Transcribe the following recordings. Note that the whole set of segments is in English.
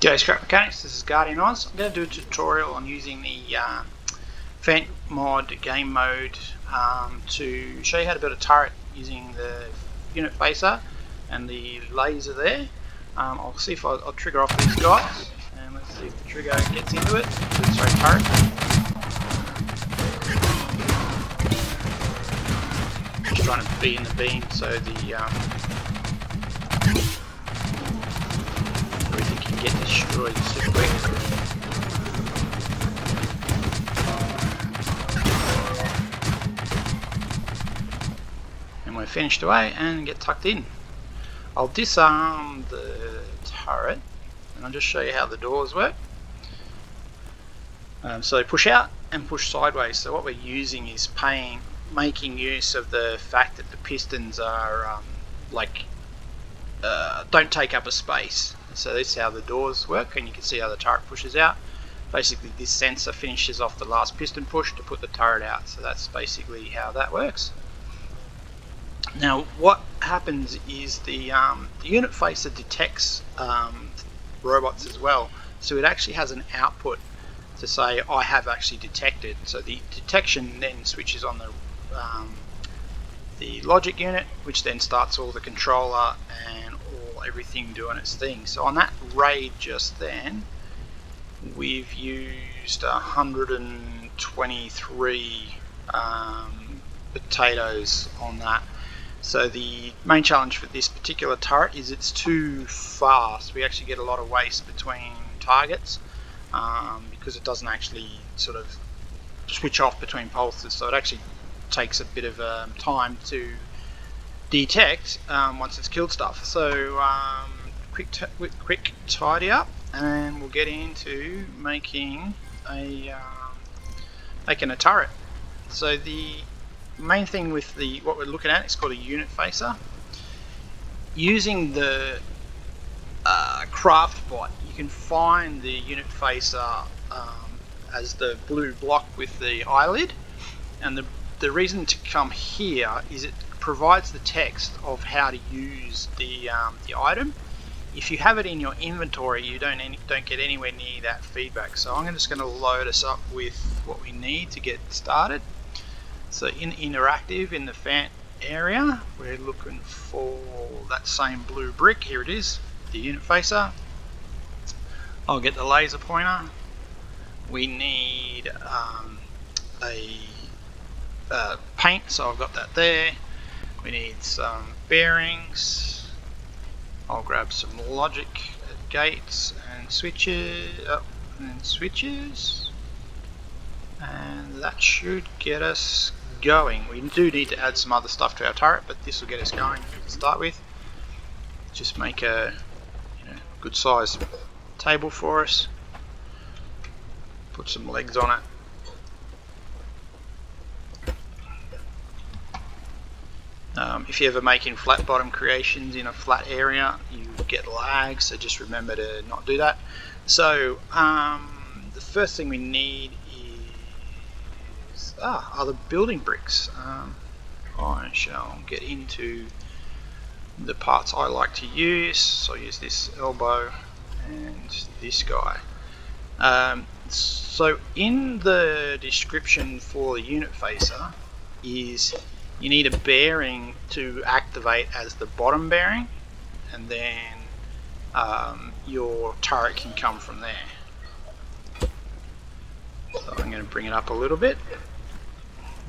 G'day Scrap Mechanics, this is Guardian Oz. I'm going to do a tutorial on using the Fant mod game mode to show you how to build a turret using the unit facer and the laser there. I'll see if I'll trigger off these guys, and let's see if the trigger gets into it. Sorry, turret. Just trying to be in the beam so the everything can get destroyed super quick. And we're finished away and get tucked in. I'll disarm the turret and I'll just show you how the doors work. So push out and push sideways. So what we're using is making use of the fact that the pistons are don't take up a space. So this is how the doors work, and you can see how the turret pushes out. Basically this sensor finishes off the last piston push to put the turret out. So that's basically how that works. Now what happens is the unit facer detects robots as well. So it actually has an output to say I have actually detected. So the detection then switches on the logic unit, which then starts all the controller and everything doing its thing. So on that raid just then, we've used 123 potatoes on that. So the main challenge for this particular turret is it's too fast. We actually get a lot of waste between targets because it doesn't actually sort of switch off between pulses. So it actually takes a bit of time to detect once it's killed stuff. So quick tidy up, and we'll get into making a turret. So the main thing with what we're looking at is called a unit facer. Using the craft bot, you can find the unit facer as the blue block with the eyelid, and the reason to come here is it provides the text of how to use the item. If you have it in your inventory, you don't get anywhere near that feedback. So I'm just going to load us up with what we need to get started. So in interactive, in the Fant area, we're looking for that same blue brick. Here it is, the unit facer. I'll get the laser pointer. We need a paint, so I've got that there. We need some bearings. I'll grab some logic gates and switches, and that should get us going. We do need to add some other stuff to our turret, but this will get us going to start with. Just make a good sized table for us. Put some legs on it. If you're ever making flat bottom creations in a flat area, you get lag, so just remember to not do that. So the first thing we need is the building bricks. I shall get into the parts I like to use. So I'll use this elbow and this guy. So in the description for the unit facer is you need a bearing to activate as the bottom bearing, and then your turret can come from there. So I'm going to bring it up a little bit.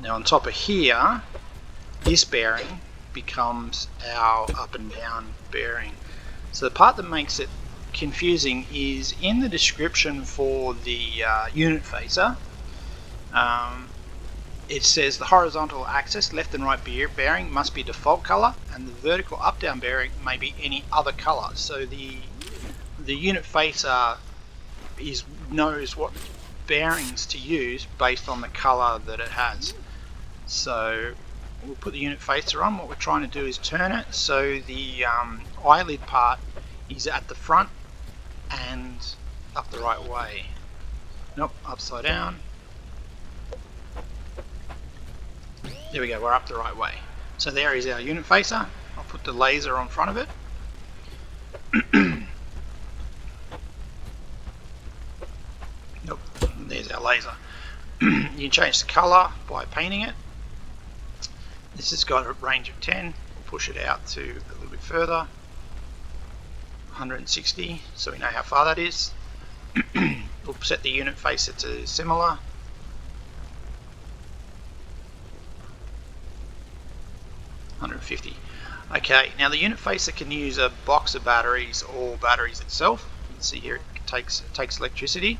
Now on top of here, this bearing becomes our up and down bearing. So the part that makes it confusing is in the description for the unit facer. It says the horizontal axis left and right bearing must be default color, and the vertical up down bearing may be any other color. So the unit facer knows what bearings to use based on the color that it has. So we'll put the unit facer on. What we're trying to do is turn it so the eyelid part is at the front and up the right way. Nope, upside down. There we go, we're up the right way. So there is our unit facer. I'll put the laser on front of it. our laser. You can change the color by painting it. This has got a range of 10. We'll push it out to a little bit further, 160, so we know how far that is. We'll set the unit facer to similar. $150. Okay, now the unit facer can use a box of batteries or batteries itself. You can see here it takes electricity.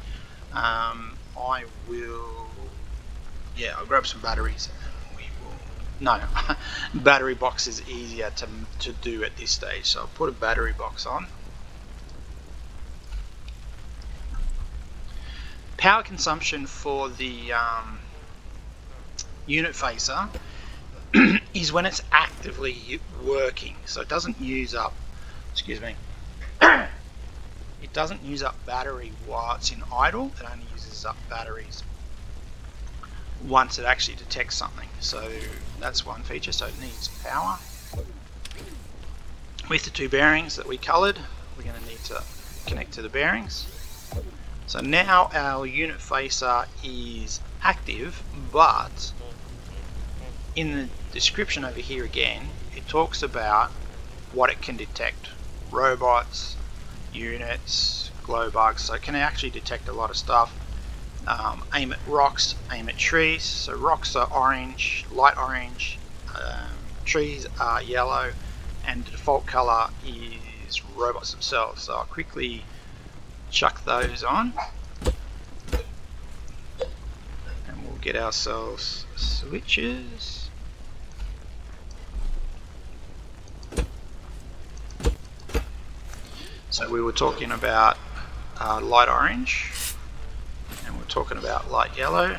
I will, yeah, I'll grab some batteries. No, battery box is easier to do at this stage, so I'll put a battery box on. Power consumption for the unit facer is when it's actively working, so it doesn't use up, excuse me, it doesn't use up battery while it's in idle. It only uses up batteries once it actually detects something. So that's one feature, so it needs power. With the two bearings that we coloured, we're going to need to connect to the bearings. So now our unit facer is active, but in the description over here again, it talks about what it can detect. Robots, units, glow bugs, so it can actually detect a lot of stuff. Aim at rocks, aim at trees. So rocks are orange, light orange, trees are yellow, and the default color is robots themselves. So I'll quickly chuck those on, and we'll get ourselves switches. So we were talking about light orange, and we're talking about light yellow,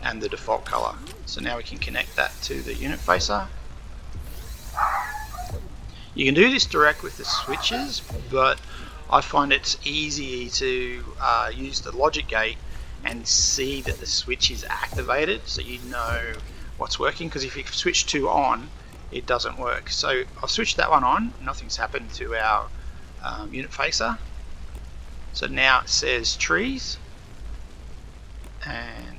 and the default color. So now we can connect that to the unit facer. You can do this direct with the switches, but I find it's easy to use the logic gate and see that the switch is activated, so you know what's working, because if you switch 2 on, it doesn't work. So I've switched that one on, nothing's happened to our unit facer. So now it says trees, and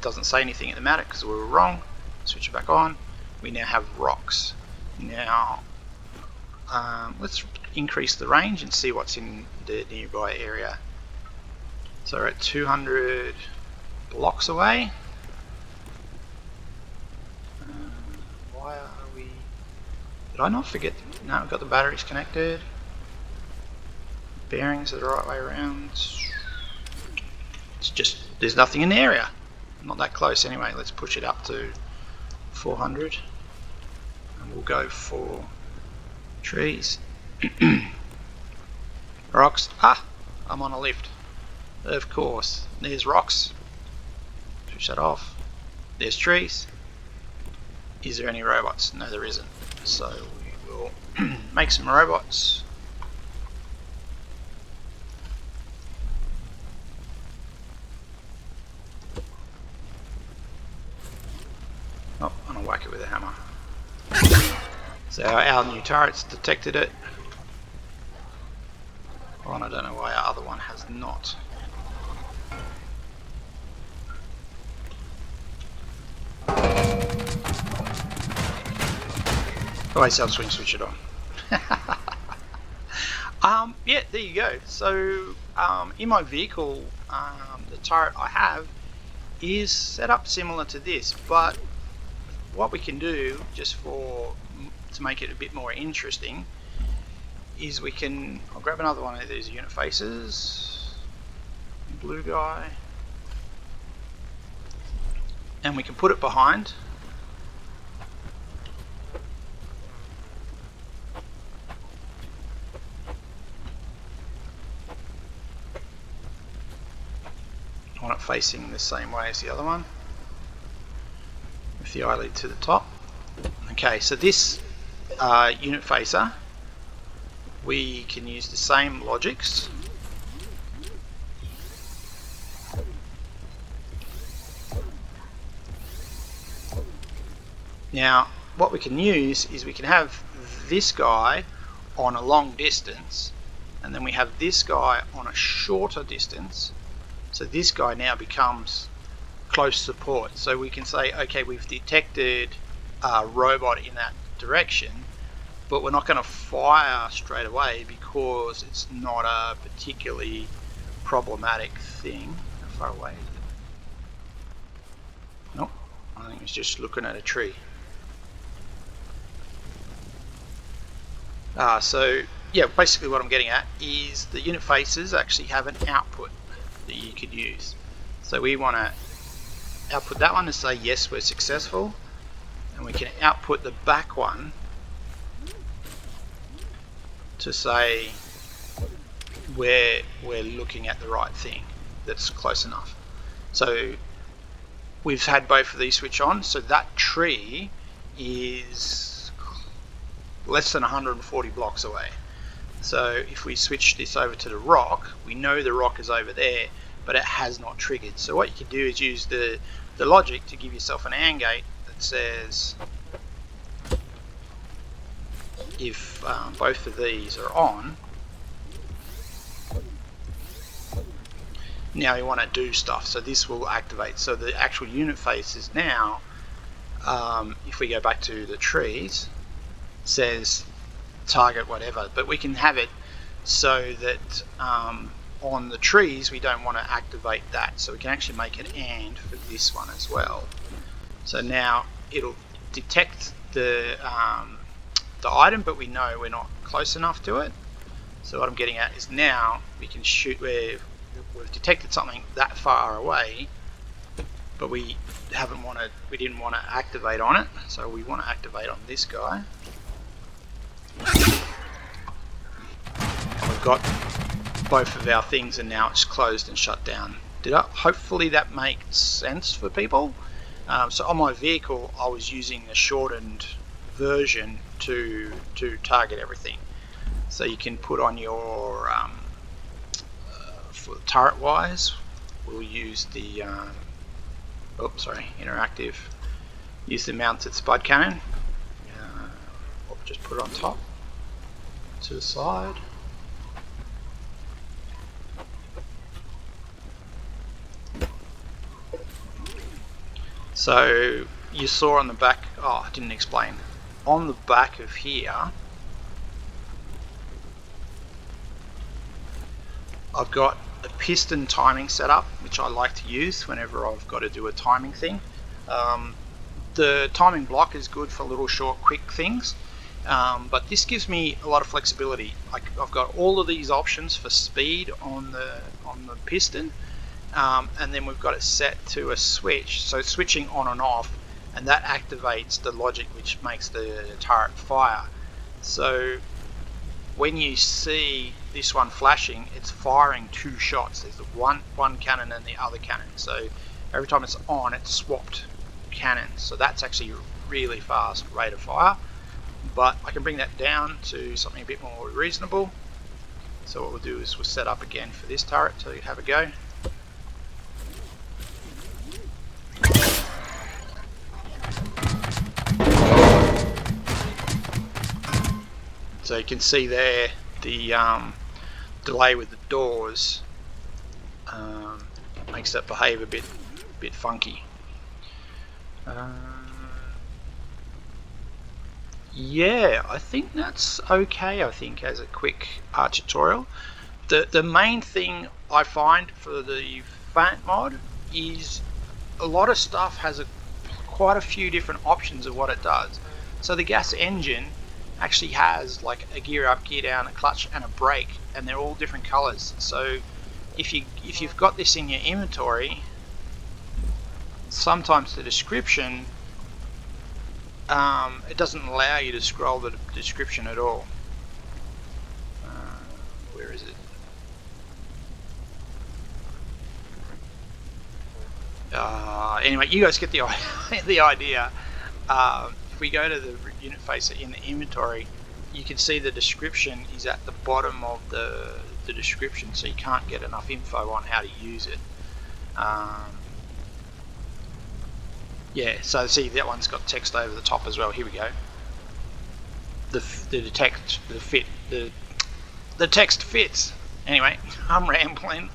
doesn't say anything at the matter because we were wrong. Switch it back on. We now have rocks. Now let's increase the range and see what's in the nearby area. So we're at 200 blocks away. Why are we... Did I not forget? No, we've got the batteries connected. Bearings are the right way around. It's just, there's nothing in the area. Not that close anyway. Let's push it up to 400. And we'll go for trees. Rocks. Ah, I'm on a lift. Of course. There's rocks. Switch that off. There's trees. Is there any robots? No, there isn't. So we will make some robots. Oh, I'm gonna whack it with a hammer. So our new turret's detected it. Oh, and I don't know why our other one has not. Oh, I self-swing, switch it on. Yeah, there you go. So in my vehicle, the turret I have is set up similar to this, but what we can do, just to make it a bit more interesting, is we can, I'll grab another one of these unit faces, blue guy, and we can put it behind. I want it facing the same way as the other one, with the eyelid to the top. Okay, so this unit facer, we can use the same logics. Now, what we can use is we can have this guy on a long distance, and then we have this guy on a shorter distance. So this guy now becomes close support. So we can say, okay, we've detected a robot in that direction, but we're not going to fire straight away because it's not a particularly problematic thing. How far away is it? Nope, I think it's just looking at a tree. So yeah, basically what I'm getting at is the unit faces actually have an output that you could use. So we want to output that one to say yes, we're successful, and we can output the back one to say we're looking at the right thing that's close enough. So we've had both of these switch on, so that tree is less than 140 blocks away. So if we switch this over to the rock, we know the rock is over there, but it has not triggered. So what you can do is use the logic to give yourself an AND gate that says if both of these are on, now you want to do stuff, so this will activate. So the actual unit face is now, if we go back to the trees, says target whatever, but we can have it so that on the trees we don't want to activate that, so we can actually make an AND for this one as well. So now it'll detect the item, but we know we're not close enough to it. So what I'm getting at is now we can shoot where we've detected something that far away, but we didn't want to activate on it, so we want to activate on this guy. And we've got both of our things, and now it's closed and shut down. Hopefully that makes sense for people. So on my vehicle I was using the shortened version to target everything. So you can put on your for turret wise, we'll use the interactive. Use the mounted spud cannon. Or just put it on top, to the side. So you saw on the back, oh, I didn't explain. On the back of here, I've got a piston timing setup, which I like to use whenever I've got to do a timing thing. The timing block is good for little short quick things, but this gives me a lot of flexibility. I've got all of these options for speed on the piston, and then we've got it set to a switch, so switching on and off, and that activates the logic which makes the turret fire. So when you see this one flashing, it's firing two shots. There's the one cannon and the other cannon, so every time it's on, it's swapped cannons. So that's actually a really fast rate of fire, but I can bring that down to something a bit more reasonable. So what we'll do is we'll set up again for this turret to have a go. So you can see there the delay with the doors makes that behave a bit funky. Yeah, I think that's okay. I think as a quick tutorial, the main thing I find for the Fant mod is a lot of stuff has quite a few different options of what it does. So the gas engine actually has like a gear up, gear down, a clutch and a brake, and they're all different colors. So if you've got this in your inventory, sometimes the description it doesn't allow you to scroll the description at all. Where is it? Anyway, you guys get the idea. If we go to the unit facer in the inventory, you can see the description is at the bottom of the description, so you can't get enough info on how to use it. Yeah, so see that one's got text over the top as well. Here we go. The detect, the fit, the the text fits. Anyway, I'm rambling.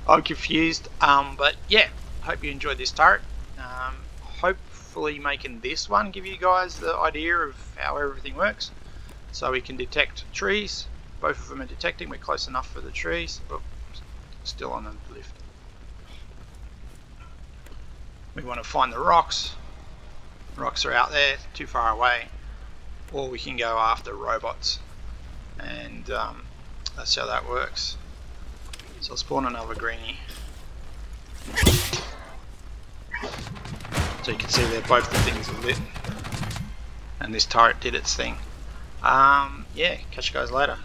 I'm confused. But yeah, hope you enjoyed this turret. Hopefully making this one give you guys the idea of how everything works. So we can detect trees. Both of them are detecting. We're close enough for the trees. Oh, still on the lift. We want to find the rocks. The rocks are out there, too far away. Or we can go after robots. And that's how that works. So I'll spawn another greenie. So you can see there both the things are lit. And this turret did its thing. Yeah, catch you guys later.